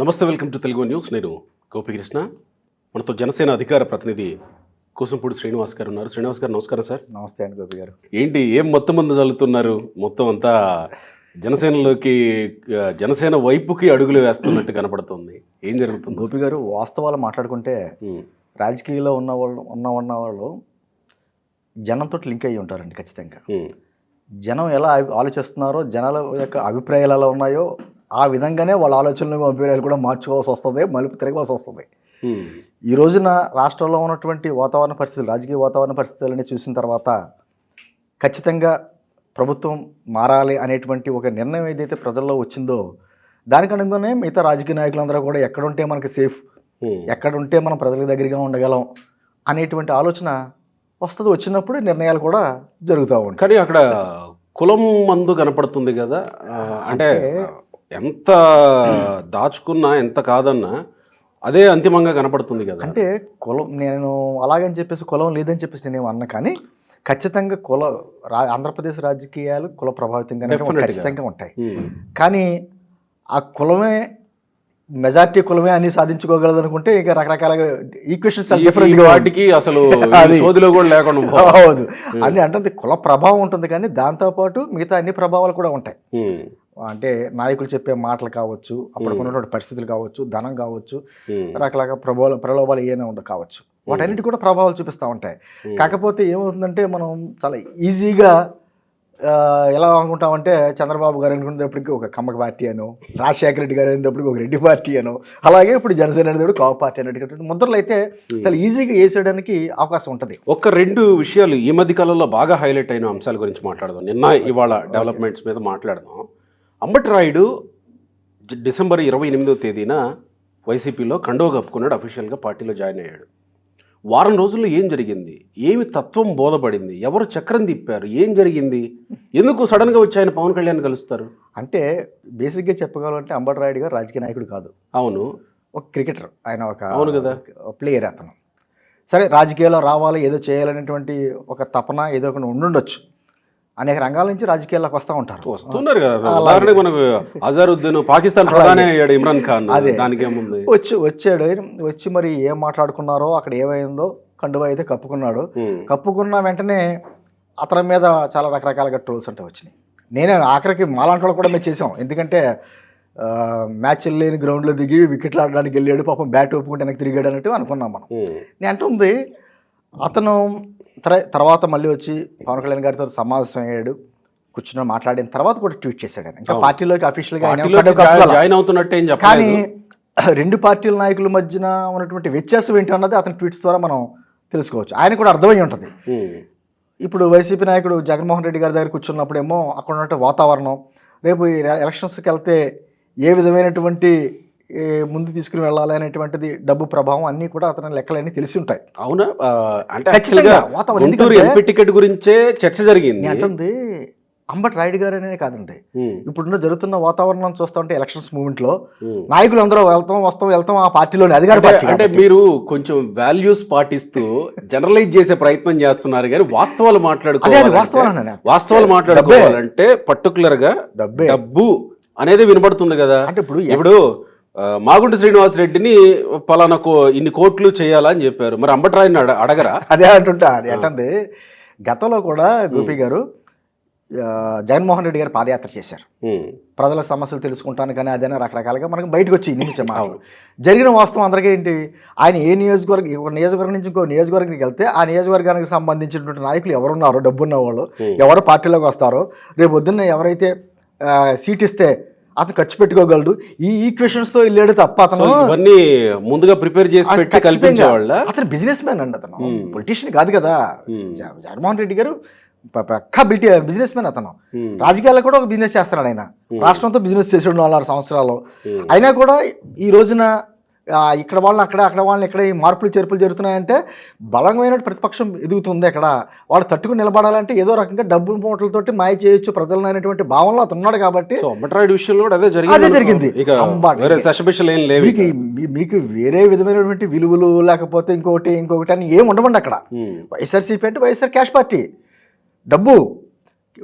నమస్తే, welcome to Telugu news. నేను గోపికృష్ణ. మనతో జనసేన అధికార ప్రతినిధి కూసంపూడి శ్రీనివాస్ గారు ఉన్నారు. శ్రీనివాస్ గారు నమస్కారం సార్. నమస్తే అండి గోపి గారు. ఏంటి మొత్తం మంది చల్లుతున్నారు? మొత్తం అంతా జనసేనలోకి, జనసేన వైపుకి అడుగులు వేస్తున్నట్టు కనపడుతుంది. ఏం జరుగుతుంది? గోపి గారు, వాస్తవాలు మాట్లాడుకుంటే రాజకీయాల్లో ఉన్న వాళ్ళు జనంతో లింక్ అయ్యి ఉంటారండి ఖచ్చితంగా. జనం ఎలా ఆలోచిస్తున్నారో, జనాల యొక్క అభిప్రాయాలు ఎలా ఉన్నాయో ఆ విధంగానే వాళ్ళ ఆలోచనలు అభిప్రాయాలు కూడా మార్చుకోవాల్సి వస్తుంది, మలుపు తిరగవలసి వస్తుంది. ఈ రోజున రాష్ట్రంలో ఉన్నటువంటి వాతావరణ పరిస్థితులు, రాజకీయ వాతావరణ పరిస్థితులని చూసిన తర్వాత ఖచ్చితంగా ప్రభుత్వం మారాలి అనేటువంటి ఒక నిర్ణయం ఏదైతే ప్రజల్లో వచ్చిందో దానికి అనుగుణంగానే మిగతా రాజకీయ నాయకులందరూ కూడా ఎక్కడుంటే మనకి సేఫ్, ఎక్కడుంటే మనం ప్రజల దగ్గరగా ఉండగలం అనేటువంటి ఆలోచన వస్తుంది. వచ్చినప్పుడు నిర్ణయాలు కూడా జరుగుతూ ఉంటాయి. కానీ అక్కడ కులం మందు కనపడుతుంది కదా. అంటే ఎంత దాచుకున్నా, ఎంత కాదన్నా అదే అంతిమంగా కనపడుతుంది కదా. అంటే కులం, నేను అలాగని చెప్పేసి కులం లేదని చెప్పేసి నేనేమో అన్నా, కానీ ఖచ్చితంగా ఆంధ్రప్రదేశ్ రాజకీయాలు కుల ప్రభావితంగానే ఖచ్చితంగా ఉంటాయి. కానీ ఆ కులమే మెజార్టీ కులమే అన్ని సాధించుకోగలదు అనుకుంటే ఇక రకరకాల ఈక్వేషన్స్ డిఫరెంట్ వాటికి అసలు సోదిలో కూడా లేకుండా అవును అని అంటే కుల ప్రభావం ఉంటుంది. కానీ దాంతోపాటు మిగతా అన్ని ప్రభావాలు కూడా ఉంటాయి. అంటే నాయకులు చెప్పే మాటలు కావచ్చు, అప్పుడు ఉన్నటువంటి పరిస్థితులు కావచ్చు, ధనం కావచ్చు, రకరకాల ప్రలోభాలు ఏమైనా కావచ్చు, వాటన్నిటి కూడా ప్రభావాలు చూపిస్తూ ఉంటాయి. కాకపోతే ఏమవుతుందంటే మనం చాలా ఈజీగా ఎలా అనుకుంటామంటే చంద్రబాబు గారు అనుకునేటప్పటికి ఒక కమ్మక పార్టీ అనో, రాజశేఖర రెడ్డి గారు అనేటప్పటికి ఒక రెడ్డి పార్టీ అనో, అలాగే ఇప్పుడు జనసేన అనేది కాపు పార్టీ అనేటువంటి ముద్రలు అయితే చాలా ఈజీగా వేసేయడానికి అవకాశం ఉంటుంది. ఒక రెండు విషయాలు ఈ మధ్య కాలంలో బాగా హైలైట్ అయిన అంశాల గురించి మాట్లాడదాం. నిన్న ఇవాళ డెవలప్మెంట్స్ మీద మాట్లాడదాం. అంబటి రాయుడు డిసెంబర్ 28వ తేదీన వైసీపీలో కండువా కప్పుకున్నాడు, అఫీషియల్గా పార్టీలో జాయిన్ అయ్యాడు. వారం రోజుల్లో ఏం జరిగింది? ఏమి తత్వం బోధపడింది? ఎవరు చక్రం తిప్పారు? ఏం జరిగింది? ఎందుకు సడన్గా వచ్చి ఆయన పవన్ కళ్యాణ్ కలుస్తారు? అంటే బేసిక్గా చెప్పగలంటే అంబటి రాయుడు గారు రాజకీయ నాయకుడు కాదు. అవును, ఒక క్రికెటర్ ఆయన, ఒక అవును కదా, ప్లేయర్ అతను. సరే, రాజకీయాల్లో రావాలి, ఏదో చేయాలనేటువంటి ఒక తపన ఏదో ఒకటి ఉండుండొచ్చు. అనేక రంగాల నుంచి రాజకీయాల్లోకి వస్తున్నారు కదా. ఉదాహరణకు మనకు అజారుద్దీన్ పాకిస్తాన్ ప్రధాని అయ్యాడు, ఇమ్రాన్ ఖాన్. అదే దానికి ఏముంది, వచ్చాడు. వచ్చి మరి ఏం మాట్లాడుకున్నారో, అక్కడ ఏమైందో కండువా అయితే కప్పుకున్నాడు. కప్పుకున్న వెంటనే అతని మీద చాలా రకరకాలుగా ట్రోల్స్ అంటే వచ్చినాయి. నేనే ఆఖరికి మాలాంటి వాళ్ళు కూడా మేము చేసాం. ఎందుకంటే మ్యాచ్ లేని గ్రౌండ్లో దిగి వికెట్లు ఆడడానికి వెళ్ళాడు, పాపం బ్యాట్ ఒప్పుకుంటే వెనక్కి తిరిగాడు అన్నట్టు అనుకున్నాం మనం. నేను అంటుంది అతను తర్వాత మళ్ళీ వచ్చి పవన్ కళ్యాణ్ గారితో సమావేశం అయ్యాడు, కూర్చుని మాట్లాడిన తర్వాత కూడా ట్వీట్ చేశాడు. ఆయన ఇంకా పార్టీలోకి అఫీషియల్గా జాయిన్ అవుతున్నట్టే. కానీ రెండు పార్టీల నాయకుల మధ్యన ఉన్నటువంటి వ్యత్యాసం ఏంటి అన్నది అతని ట్వీట్స్ ద్వారా మనం తెలుసుకోవచ్చు. ఆయన కూడా అర్థమై ఉంటుంది. ఇప్పుడు వైసీపీ నాయకుడు జగన్మోహన్ రెడ్డి గారి దగ్గర కూర్చున్నప్పుడేమో అక్కడ ఉన్నటువంటి వాతావరణం, రేపు ఈ ఎలక్షన్స్కి వెళ్తే ఏ విధమైనటువంటి ముందు తీసుకుని వెళ్ళాలి అనేటువంటిది, డబ్బు ప్రభావం అన్నీ కూడా అతని లెక్కలన్నీ తెలిసి ఉంటాయి. అవునా? అంటే టికెట్ గురించే చర్చ జరిగింది. అంటుంది అంబటి రాయుడు గారు అనే కాదండి, ఇప్పుడున్న జరుగుతున్న వాతావరణం చూస్తా ఉంటే ఎలక్షన్స్ మూవ్మెంట్ లో నాయకులు అందరూ వెళ్తాం ఆ పార్టీలోనే అధికార పార్టీ. అంటే మీరు కొంచెం వాల్యూస్ పాటిస్తూ జనరలైజ్ చేసే ప్రయత్నం చేస్తున్నారు, కానీ వాస్తవాలు మాట్లాడుకోవాలంటే పర్టికులర్ గా డబ్బు అనేది వినపడుతుంది కదా. అంటే ఇప్పుడు మాగుంట శ్రీనివాస్ రెడ్డిని పలానా ఇన్ని కోట్లు చేయాలని చెప్పారు, మరి అంబటి రాయుడిని అడగరా? అదే అంటుంటా. అంటే గతంలో కూడా గోపి గారు జగన్మోహన్ రెడ్డి గారు పాదయాత్ర చేశారు, ప్రజల సమస్యలు తెలుసుకుంటాను, కానీ అదైనా రకరకాలుగా మనకు బయటకు వచ్చి నిమిషం జరిగిన వాస్తవం అందరికీ ఏంటి, ఆయన ఏ ఒక నియోజకవర్గం నుంచి ఇంకో నియోజకవర్గానికి వెళ్తే ఆ నియోజకవర్గానికి సంబంధించినటువంటి నాయకులు ఎవరున్నారో, డబ్బున్న వాళ్ళు ఎవరు పార్టీలోకి వస్తారో, రేపు పొద్దున్న ఎవరైతే సీట్ ఇస్తే అతను ఖర్చు పెట్టుకోగలడు, ఈ ఈక్వేషన్స్ తో వెళ్ళాడు తప్ప అతను ఇవన్నీ ముందుగా ప్రిపేర్ చేసి కల్పించేవాళ్ళ. అతను బిజినెస్ మ్యాన్ అండి, అతను పొలిటీషియన్ కాదు కదా. జగన్మోహన్ రెడ్డి గారు పక్కా బిజినెస్ మ్యాన్. అతను రాజకీయాల్లో కూడా ఒక బిజినెస్ చేస్తున్నాడు. ఆయన రాష్ట్రంతో బిజినెస్ చేసాడు 4-6 సంవత్సరాలు. అయినా కూడా ఈ రోజున ఇక్కడ వాళ్ళని అక్కడ వాళ్ళని ఇక్కడ ఈ మార్పులు చేర్పులు జరుగుతున్నాయంటే బలమైన ప్రతిపక్షం ఎదుగుతుంది. అక్కడ వాళ్ళు తట్టుకుని నిలబడాలంటే ఏదో రకంగా డబ్బు మూటలతోటి మాయ చేయొచ్చు ప్రజలను అనేటువంటి భావనలో అతను ఉన్నాడు. కాబట్టి అదే జరిగింది. మీకు వేరే విధమైనటువంటి విలువలు లేకపోతే ఇంకొకటి అని ఏమి ఉండవండి అక్కడ. వైఎస్ఆర్సీపీ అంటే వైఎస్ఆర్ క్యాష్ పార్టీ, డబ్బు.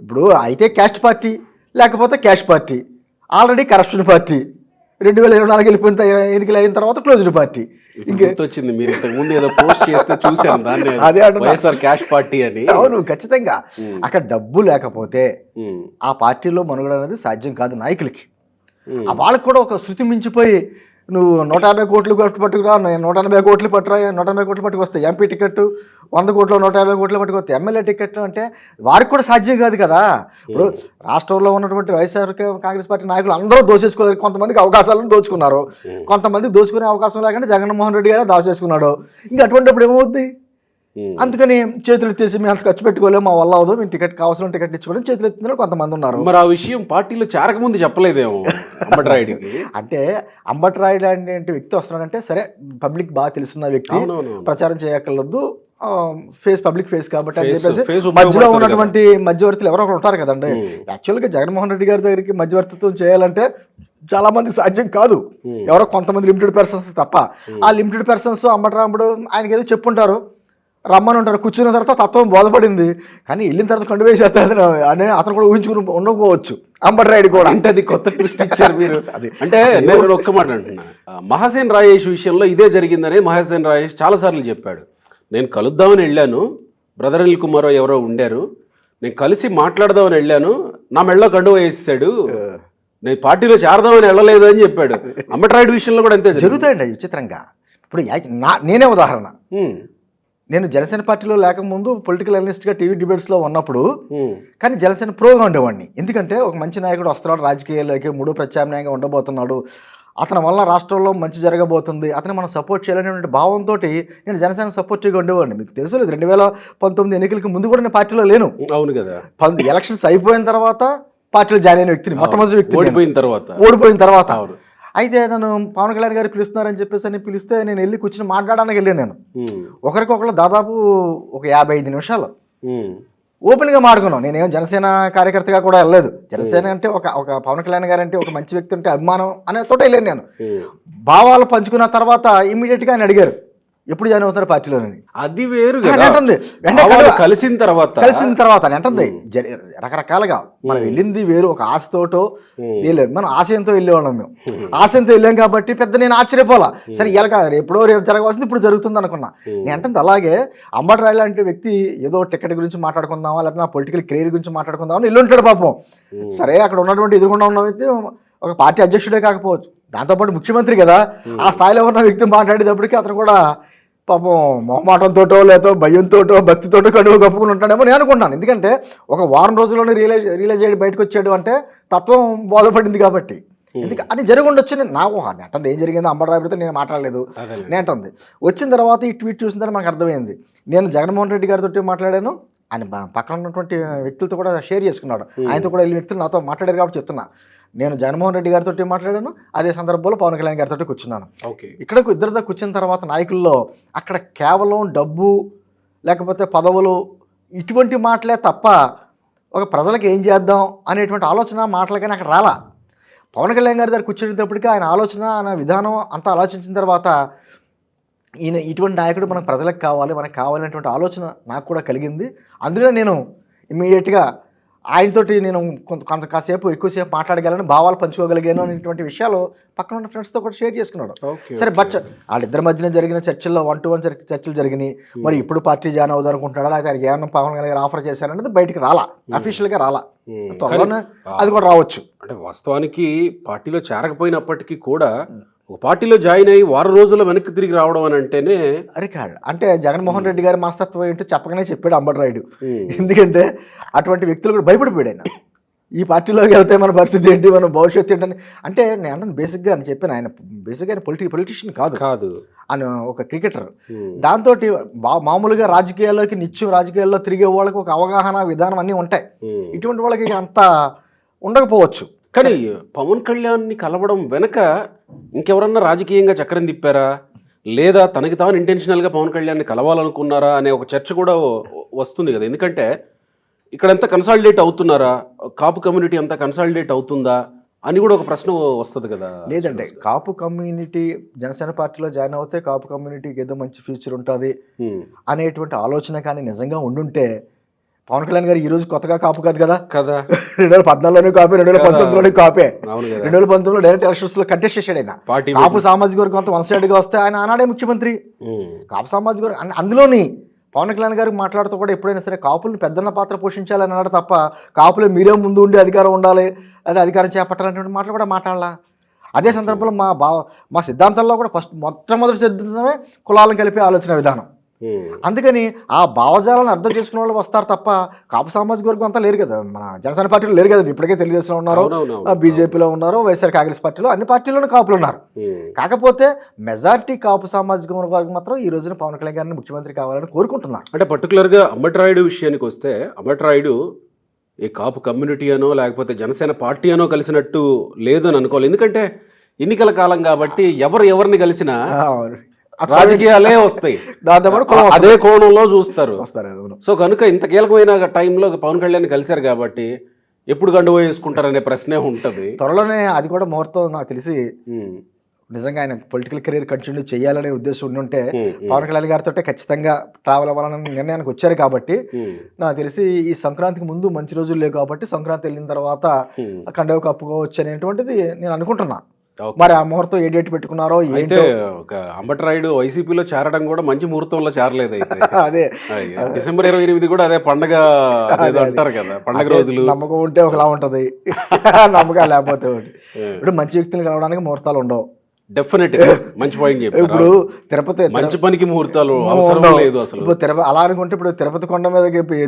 ఇప్పుడు అయితే క్యాస్ట్ పార్టీ లేకపోతే cash party, already corruption party. 2024 వెళ్ళిపోయిన ఎన్నికలు అయిన తర్వాత క్లోజ్డ్ పార్టీ. గుర్తొచ్చింది, మీరు ఇంతకు ముందు ఏదో పోస్ట్ చేస్తే చూశాను దాన్ని, అదే అంటున్నా. వైఎస్ఆర్ క్యాష్ పార్టీ అని. అవును, ఖచ్చితంగా అక్కడ డబ్బు లేకపోతే ఆ పార్టీలో మనుగడ అనేది సాధ్యం కాదు నాయకులకి. వాళ్ళకి కూడా ఒక శృతి మించిపోయి నువ్వు 150 కోట్లు పట్టుకురా, 180 కోట్లు పట్టురా, 180 కోట్లు పట్టుకొస్తాయి ఎంపీ టికెట్, 100 కోట్లు 150 కోట్లు పట్టుకొస్తాయి ఎమ్మెల్యే టికెట్లు అంటే వారికి కూడా సాధ్యం కాదు కదా. ఇప్పుడు రాష్ట్రంలో ఉన్నటువంటి వైఎస్ఆర్ కాంగ్రెస్ పార్టీ నాయకులు అందరూ దోచేసుకోలేదు. కొంతమందికి అవకాశాలను దోచుకున్నారు, కొంతమంది దోచుకునే అవకాశం లేకుండా జగన్మోహన్ రెడ్డి గారే దాచేసుకున్నాడు. ఇంకా అటువంటిప్పుడు ఏమవుద్ది? అందుకని చేతులు ఎత్తేసి మేము అంత ఖర్చు పెట్టుకోలేము, మా వల్ల అవదు, మేము టికెట్ కావాల్సిన టికెట్ ఇచ్చుకోవడం చేతులు ఎత్తున్నారు కొంతమంది ఉన్నారు. మరి ఆ విషయం పార్టీలో చేరకముందు చెప్పలేదేమో అంబటరాయుడికి. అంటే అంబటరాయుడు అనే వ్యక్తి వస్తున్నాడంటే సరే, పబ్లిక్ బాగా తెలుస్తున్న వ్యక్తి, ప్రచారం చేయక్కర్లేదు, పబ్లిక్ ఫేస్ కాబట్టి అని చెప్పేసి మధ్యలో ఉన్నటువంటి మధ్యవర్తులు ఎవరో ఒకరు ఉంటారు కదండి. యాక్చువల్గా జగన్మోహన్ రెడ్డి గారి దగ్గరికి మధ్యవర్తిత్వం చేయాలంటే చాలా మంది సాధ్యం కాదు, ఎవరో కొంతమంది లిమిటెడ్ పర్సన్స్ తప్ప. ఆ లిమిటెడ్ పర్సన్స్ అంబటరాముడు ఆయనకి ఏదో చెప్పుంటారు, రమ్మని ఉంటారు, కూర్చున్న తర్వాత తత్వం బోధపడింది, కానీ వెళ్ళిన తర్వాత కండు వేసేస్తాను అని అతను కూడా ఊహించుకుని ఉండకపోవచ్చు. అంబటరాయుడు కూడా అంటే అది కొత్త ట్విస్ట్ ఇచ్చారు మీరు. అంటే నేను ఒక్క మాట అంటున్నా, మహాసేన్ రాజేష్ విషయంలో ఇదే జరిగిందని మహాసేన్ రాజేష్ చాలాసార్లు చెప్పాడు. నేను కలుద్దామని వెళ్ళాను, బ్రదర్ అనిల్ కుమార్ ఎవరో ఉండారు, నేను కలిసి మాట్లాడదామని వెళ్ళాను, నా మెళ్ళలో కండువ వేసేసాడు, నేను పార్టీలో చేరదామని వెళ్ళలేదు అని చెప్పాడు. అంబటరాయుడు విషయంలో కూడా అంతే జరుగుతాయండి విచిత్రంగా. ఇప్పుడు నేనే ఉదాహరణ, నేను జనసేన పార్టీలో లేకముందు పొలిటికల్ అనలిస్ట్గా టీవీ డిబేట్స్లో ఉన్నప్పుడు కానీ జనసేన ప్రోగా ఉండేవాడిని. ఎందుకంటే ఒక మంచి నాయకుడు వస్తున్నాడు రాజకీయాల్లోకి, మూడో ప్రత్యామ్నాయంగా ఉండబోతున్నాడు, అతని వల్ల రాష్ట్రంలో మంచి జరగబోతుంది, అతను మనం సపోర్ట్ చేయాలనేటువంటి భావంతో నేను జనసేన సపోర్టివ్గా ఉండేవాడిని. మీకు తెలుసు 2019 ఎన్నికలకి ముందు కూడా నేను పార్టీలో లేను. అవును కదా, ఎలక్షన్స్ అయిపోయిన తర్వాత పార్టీలో జాయిన్ అయిన వ్యక్తిని, మొట్టమొదటి వ్యక్తి ఓడిపోయిన తర్వాత. అయితే నన్ను పవన్ కళ్యాణ్ గారు పిలుస్తున్నారని చెప్పేసి అని పిలిస్తే నేను వెళ్ళి కూర్చొని మాట్లాడడానికి వెళ్ళాను. నేను ఒకరికొకరు దాదాపు ఒక 55 నిమిషాలు ఓపెన్గా మాట్లాడుకున్నాం. నేనేం జనసేన కార్యకర్తగా కూడా వెళ్ళలేదు. జనసేన అంటే ఒక పవన్ కళ్యాణ్ గారు అంటే ఒక మంచి వ్యక్తి అంటే అభిమానం అనే తోట వెళ్ళాను నేను. భావాలు పంచుకున్న తర్వాత ఇమ్మీడియట్గా ఆయన అడిగారు ఎప్పుడు జాయిన్ అవుతారు పార్టీలోని. అది వేరు అంటుంది, కలిసిన తర్వాత అంటుంది. రకరకాలుగా మనం వెళ్ళింది వేరు, ఒక ఆశతోటో వెళ్ళారు, మనం ఆశయంతో వెళ్ళేవాళ్ళం. మేము ఆశయంతో వెళ్ళాం కాబట్టి పెద్ద నేను ఆశ్చర్యపోలా. సరే ఇలా ఎప్పుడో రేపు జరగవలసింది ఇప్పుడు జరుగుతుంది అనుకున్నా. నేను అంటుంది అలాగే అంబటరాయుడు లాంటి వ్యక్తి ఏదో టికెట్ గురించి మాట్లాడుకుందామా, లేకపోతే నా పొలిటికల్ కెరీర్ గురించి మాట్లాడుకుందామని వెళ్ళి ఉంటాడు పాపం. సరే, అక్కడ ఉన్నటువంటి ఎదురుకుండా ఉన్న వ్యక్తి ఒక పార్టీ అధ్యక్షుడే కాకపోవచ్చు, దాంతోపాటు ముఖ్యమంత్రి కదా. ఆ స్థాయిలో ఉన్న వ్యక్తి మాట్లాడేటప్పటికీ అతను కూడా పాపం మొహమాటంతోటో లేదో భయంతోటో భక్తితోటో కడుగు కప్పుకుని ఉంటాడేమో నేను అనుకుంటాను. ఎందుకంటే ఒక వారం రోజుల్లోనే రియలైజ్ అయ్యి బయటకు వచ్చాడు అంటే తత్వం బోధపడింది కాబట్టి. అని జరిగి ఉండొచ్చు. నాకు అంటుంది ఏం జరిగిందో అంబటరాయుడితో నేను మాట్లాడలేదు నేను అంటుంది. వచ్చిన తర్వాత ఈ ట్వీట్ చూసిన తర్వాత మనకు అర్థమైంది. నేను జగన్మోహన్ రెడ్డి గారితో మాట్లాడాను, ఆయన పక్కన ఉన్నటువంటి వ్యక్తులతో కూడా షేర్ చేసుకున్నాడు, ఆయనతో కూడా వెళ్ళిన వ్యక్తులు నాతో మాట్లాడారు కాబట్టి చెప్తున్నా. నేను జగన్మోహన్ రెడ్డి గారితో మాట్లాడాను, అదే సందర్భంలో పవన్ కళ్యాణ్ గారితో కూర్చున్నాను. ఇక్కడకు ఇద్దరితో కూర్చున్న తర్వాత నాయకుల్లో అక్కడ కేవలం డబ్బు లేకపోతే పదవులు ఇటువంటి మాటలే తప్ప ఒక ప్రజలకు ఏం చేద్దాం అనేటువంటి ఆలోచన మాటలు కానీ అక్కడ రాలా. పవన్ కళ్యాణ్ గారి దగ్గర కూర్చునేటప్పటికీ ఆయన ఆలోచన, ఆయన విధానం అంతా ఆలోచించిన తర్వాత ఈయన ఇటువంటి నాయకుడు మనకు ప్రజలకు కావాలి, మనకు కావాలనేటువంటి ఆలోచన నాకు కూడా కలిగింది. అందుకనే నేను ఇమ్మీడియట్గా ఆయనతోటి నేను కాసేపు ఎక్కువసేపు మాట్లాడగలను, భావాలు పంచుకోగలిగాను అనేటువంటి విషయాలు పక్కన ఉన్న ఫ్రెండ్స్తో కూడా షేర్ చేసుకున్నాడు. సరే, బట్ వాళ్ళిద్దరి మధ్యన జరిగిన చర్చల్లో 1-to-1 చర్చలు జరిగినాయి. మరి ఇప్పుడు పార్టీ జాయిన్ అవుదాం అనుకుంటున్నాడా, లేకపోతే ఆయనకి ఏమన్నా పవన్ కళ్యాణ్ గారు ఆఫర్ చేశారనేది బయటికి రాలా, అఫీషియల్గా రాలా. త్వరలోనే అది కూడా రావచ్చు. అంటే వాస్తవానికి పార్టీలో చేరకపోయినప్పటికీ కూడా ఒక పార్టీలో జాయిన్ అయ్యి వారం రోజుల్లో వెనక్కి తిరిగి రావడం అని అంటేనే రికార్డ్. అంటే జగన్మోహన్ రెడ్డి గారి మనస్తత్వం ఏంటో చెప్పగానే చెప్పాడు అంబటరాయుడు. ఎందుకంటే అటువంటి వ్యక్తులు కూడా భయపడిపోయాడు ఆయన. ఈ పార్టీలోకి వెళ్తే మన పరిస్థితి ఏంటి, మన భవిష్యత్తు ఏంటని. అంటే నేను అంటే బేసిక్గా అని చెప్పాను, ఆయన బేసిక్గా ఆయన పొలిటీషియన్ కాదు, ఆయన ఒక క్రికెటర్. దాంతో మామూలుగా నిత్యం రాజకీయాల్లో తిరిగే వాళ్ళకి ఒక అవగాహన విధానం అన్నీ ఉంటాయి. ఇటువంటి వాళ్ళకి అంత ఉండకపోవచ్చు. కానీ పవన్ కళ్యాణ్ని కలవడం వెనక ఇంకెవరన్నా రాజకీయంగా చక్రం తిప్పారా, లేదా తనకి తాను ఇంటెన్షనల్గా పవన్ కళ్యాణ్ని కలవాలనుకున్నారా అనే ఒక చర్చ కూడా వస్తుంది కదా. ఎందుకంటే ఇక్కడంతా కన్సాలిడేట్ అవుతున్నారా, కాపు కమ్యూనిటీ అంతా కన్సాలిడేట్ అవుతుందా అని కూడా ఒక ప్రశ్న వస్తుంది కదా. లేదంటే కాపు కమ్యూనిటీ జనసేన పార్టీలో జాయిన్ అవుతే కాపు కమ్యూనిటీకి ఏదో మంచి ఫ్యూచర్ ఉంటుంది అనేటువంటి ఆలోచన కానీ నిజంగా ఉండుంటే పవన్ కళ్యాణ్ గారు ఈ రోజు కొత్తగా కాపు కాదు కదా, కదా 2014లోనే కాపే, 2019లోనే కాపే, అవును కదా 2019లో డైరెక్ట్ ఎలక్షన్స్ లో కంటెస్ట్ చేశాడు ఆయన. పార్టీ కాపు సామాజిక వర్గం అంతా వన్ సైడ్గా వస్తే ఆయన ఆనాడే ముఖ్యమంత్రి. ఉమ్, కాపు సామాజిక వర్గం అందులోని పవన్ కళ్యాణ్ గారు మాట్లాడుతూ కూడా ఎప్పుడైనా సరే కాపులను పెద్దన్న పాత్ర పోషించాలని అన్నాడు తప్ప కాపులు మీరే ముందు ఉండి అధికారం ఉండాలి, అదే అధికారం చేపట్టాలనేటువంటి మాటలు కూడా మాట్లాడాల. అదే సందర్భంలో మా సిద్ధాంతాల్లో కూడా మొట్టమొదటి సిద్ధాంతమే కులాలను కలిపే ఆలోచన విధానం. ఉమ్, అందుకని ఆ భావజాలను అర్థం చేసుకునే వాళ్ళు వస్తారు తప్ప కాపు సామాజిక వర్గం అంతా లేరు కదా. మన జనసేన పార్టీలో లేరు కదా, ఇప్పటికే తెలుగుదేశంలో ఉన్నారు, అవునవును. బీజేపీలో ఉన్నారు, వైఎస్ఆర్ కాంగ్రెస్ పార్టీలో, అన్ని పార్టీల్లోనూ కాపులు ఉన్నారు. ఉమ్. కాకపోతే మెజారిటీ కాపు సామాజిక వర్గం మాత్రం ఈ రోజున పవన్ కళ్యాణ్ గారిని ముఖ్యమంత్రి కావాలని కోరుకుంటున్నారు. అంటే పర్టికులర్గా అంబటరాయుడు విషయానికి వస్తే, అంబటరాయుడు ఈ కాపు కమ్యూనిటీ అనో లేకపోతే జనసేన పార్టీ అనో కలిసినట్టు లేదు అని అనుకోవాలి. ఎందుకంటే ఎన్నికల కాలం కాబట్టి ఎవరిని కలిసినా రాజకీయాలే వస్తాయి, దాంతో అదే కోణంలో చూస్తారు. వస్తారు. సో కనుక ఇంత కీలకమైన టైంలో పవన్ కళ్యాణ్ కలిశారు కాబట్టి ఎప్పుడు గండువో వేసుకుంటారనే ప్రశ్నే ఉంటుంది. త్వరలోనే అది కూడా ముహూర్తం నాకు తెలిసి నిజంగా ఆయన పొలిటికల్ కెరీర్ కంటిన్యూ చేయాలనే ఉద్దేశం ఉంటే పవన్ కళ్యాణ్ గారితో ఖచ్చితంగా ట్రావెల్ అవ్వాలనే నిర్ణయానికి వచ్చారు. కాబట్టి నాకు తెలిసి ఈ సంక్రాంతికి ముందు మంచి రోజులు లేవు కాబట్టి సంక్రాంతి వెళ్ళిన తర్వాత కండవ కప్పుకోవచ్చు అనేటువంటిది నేను అనుకుంటున్నా. మరి ఆ ముహూర్తం ఏ డేట్ పెట్టుకున్నారో అయితే ఒక అంబటరాయుడు వైసీపీలో చేరడం కూడా మంచి ముహూర్తంలో చేరలేదు. అయితే అదే డిసెంబర్ 28 కూడా అదే పండగ అంటారు కదా, పండగ రోజులు. నమ్మకం ఉంటే ఒకలా ఉంటది, నమ్మకం లేకపోతే ఒకటి. ఇప్పుడు మంచి వ్యక్తులు కలవడానికి ముహూర్తాలు ఉండవు. డెఫినెట్ మంచి పాయింట్ చెప్పారు. ఇప్పుడు తిరుపతి మంచి పనికి ముహూర్తాలు అవసరం లేదు అసలు. ఇప్పుడు తిరుపతి అలా అనుకుంటే ఇప్పుడు తిరుపతి కొండ మీద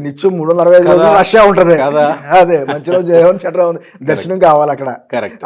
నిత్యం 365 రోజులు రష్యా ఉంటది కదా. అదే మంచి రోజు చెడ్డ దర్శనం కావాలి అక్కడ. కరెక్ట్.